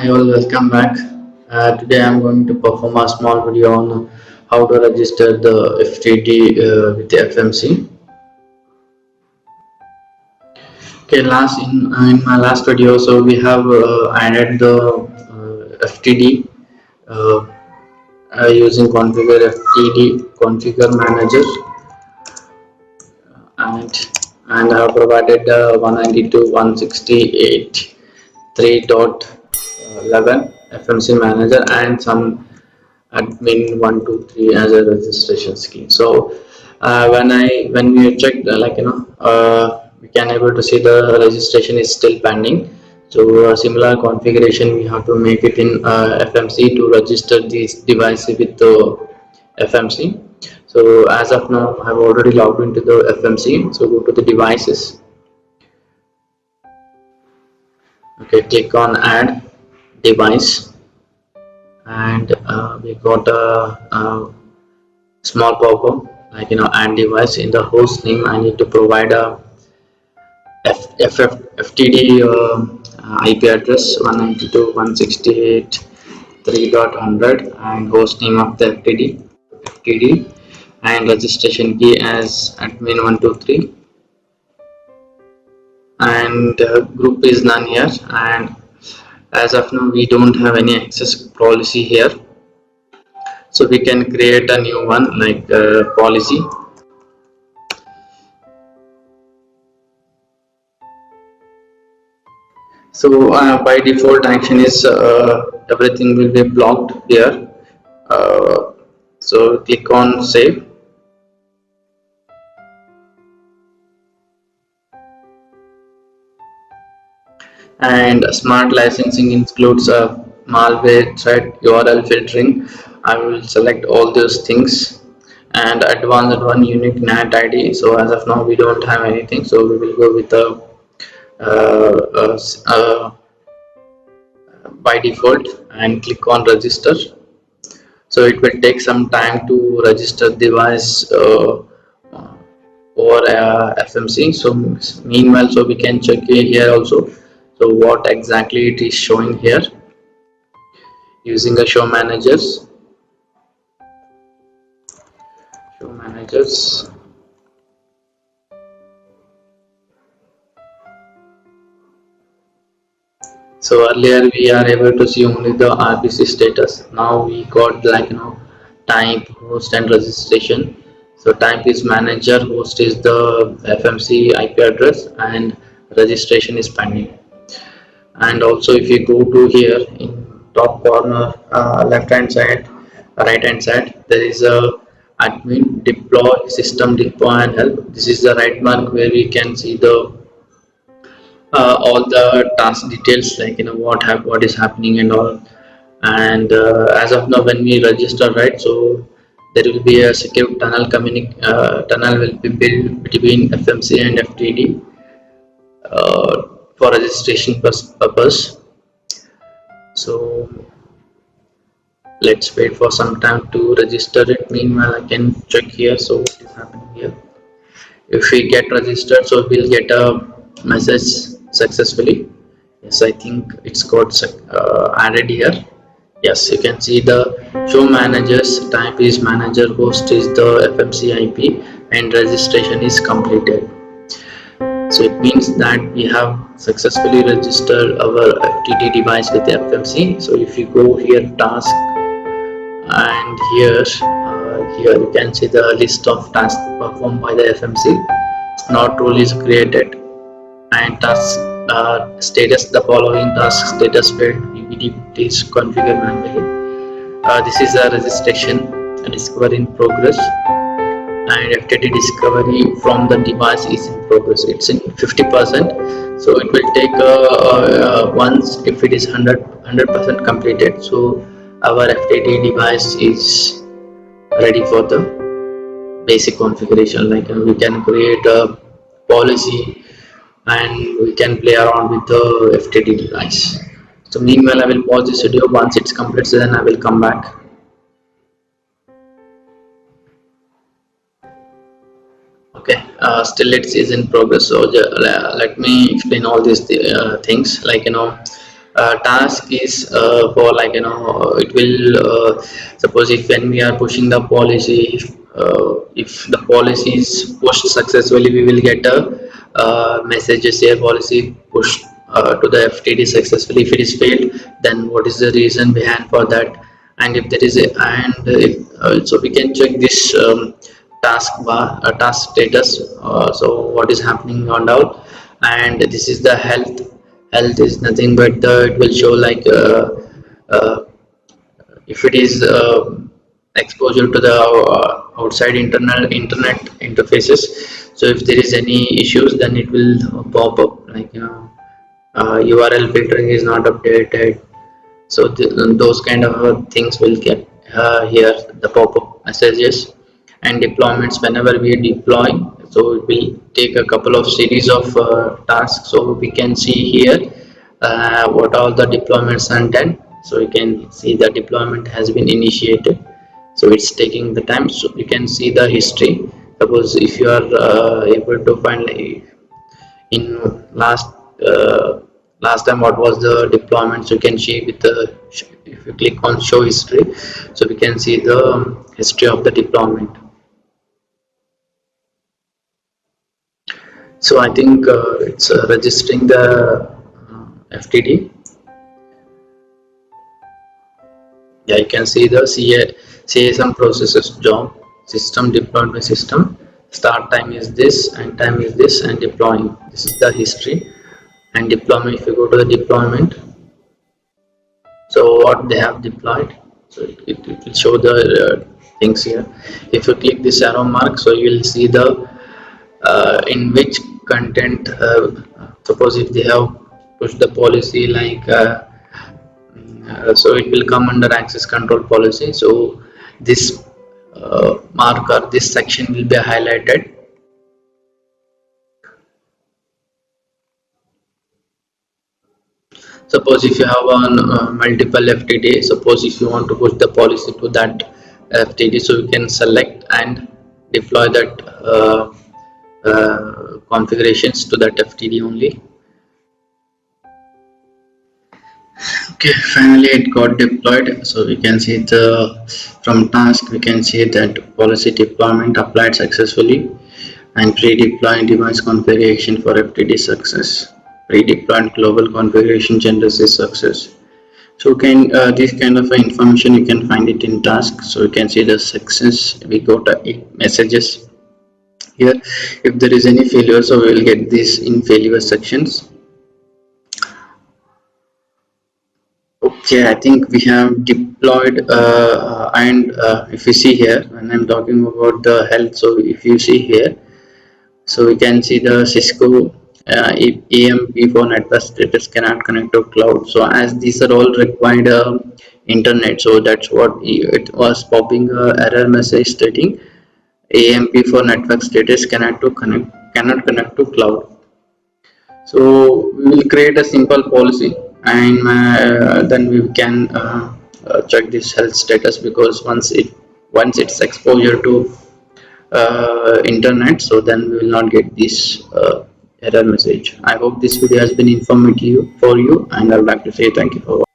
Hi all, welcome back. Today I'm going to perform a small video on how to register the FTD with the FMC. Okay, in my last video, so we have added the FTD uh, using configure FTD configure manager, and I have provided 192.168.3.11 FMC manager and some admin 123 as a registration scheme. So when we check we can able to see the registration is still pending. So similar configuration we have to make it in FMC to register this device with the FMC. So as of now I have already logged into the FMC. So go to the devices. Okay, click on add device, and we got a small pop-up like add device. In the host name I need to provide a FTD IP address 192.168.3.100 and host name of the FTD and registration key as admin123, and group is none here, and as of now we don't have any access policy here, so we can create a new one like policy. So by default action is everything will be blocked here. uh, so click on save, and smart licensing includes malware, threat, URL filtering. I will select all those things, and advanced one unique NAT ID. So as of now we don't have anything, so we will go with the uh, uh, by default and click on register. So it will take some time to register device over FMC. So meanwhile, so we can check here also, so what exactly it is showing here using a show managers. So earlier we are able to see only the RPC status. Now we got type, host and registration. So type is manager, host is the FMC IP address, and registration is pending. And also if you go to here in top corner, left hand side, right hand side, there is a admin deploy, system deploy and help. This is the right mark where we can see the all the task details, like what is happening and all. And as of now when we register, right, so there will be a secure tunnel will be built between FMC and FTD for registration purpose. So let's wait for some time to register it. Meanwhile I can check here, so what is happening here. If we get registered, so we'll get a message successfully. Yes, I think it's got added here. Yes, you can see the show managers, type is manager, host is the FMC IP, and registration is completed. So it means that we have successfully registered our FTD device with the FMC. So if you go here task, and here you can see the list of tasks performed by the FMC. Not rule is created, and task status, the following task status field PPT please configure manually. This is a registration discovery in progress, and FTD discovery from the device is in progress. It's in 50%, so it will take once if it is 100% completed. So our FTD device is ready for the basic configuration. Like we can create a policy and we can play around with the FTD device. So meanwhile I will pause this video. Once it's completed, then I will come back. Okay, still it is in progress. So let me explain all these things. Like task is for, like, it will, suppose if when we are pushing the policy, if the policy is pushed successfully, we will get a message say policy pushed to the FTD successfully. If it is failed, then what is the reason behind for that? And if there is a, and if, so we can check this task bar, task status. So what is happening on out, and this is the health is nothing but it will show like, uh, if it is exposure to the outside internal internet interfaces. So if there is any issues, then it will pop up like, URL filtering is not updated. So those kind of things will get here, the pop-up messages. And deployments, whenever we deploy, so it will take a couple of series of tasks. So we can see here what all the deployments are done. So you can see the deployment has been initiated, so it's taking the time. So you can see the history. Suppose if you are able to find, like, in last, uh, last time what was the deployment, so you can see with the, if you click on show history, so we can see the history of the deployment. So I think it's registering the FTD. Yeah, you can see the CSM processes job, system deployed by system, start time is this and time is this, and deploying, this is the history. And deployment, if you go to the deployment, so what they have deployed, so it will show the things here. If you click this arrow mark, so you will see the in which content, suppose if they have pushed the policy like, so it will come under access control policy. So this marker, this section will be highlighted. Suppose if you have on multiple FTD, suppose if you want to push the policy to that FTD, so you can select and deploy that configurations to that FTD only. Okay, finally it got deployed. So we can see the, from task we can see that policy deployment applied successfully, and pre-deploying device configuration for FTD success. Pre-deployed global configuration generates a success. So can this kind of information you can find it in task. So you can see the success. We got 8 messages here. If there is any failure, so we will get this in failure sections. Okay, I think we have deployed, and if you see here, when I'm talking about the health, so if you see here, so we can see the Cisco EMP for network status cannot connect to cloud. So as these are all required internet, so that's what it was popping error message stating AMP for network status cannot connect to cloud. So we will create a simple policy, and then we can check this health status, because once it's exposure to internet, so then we will not get this error message. I hope this video has been informative for you, and I would like to say thank you for watching.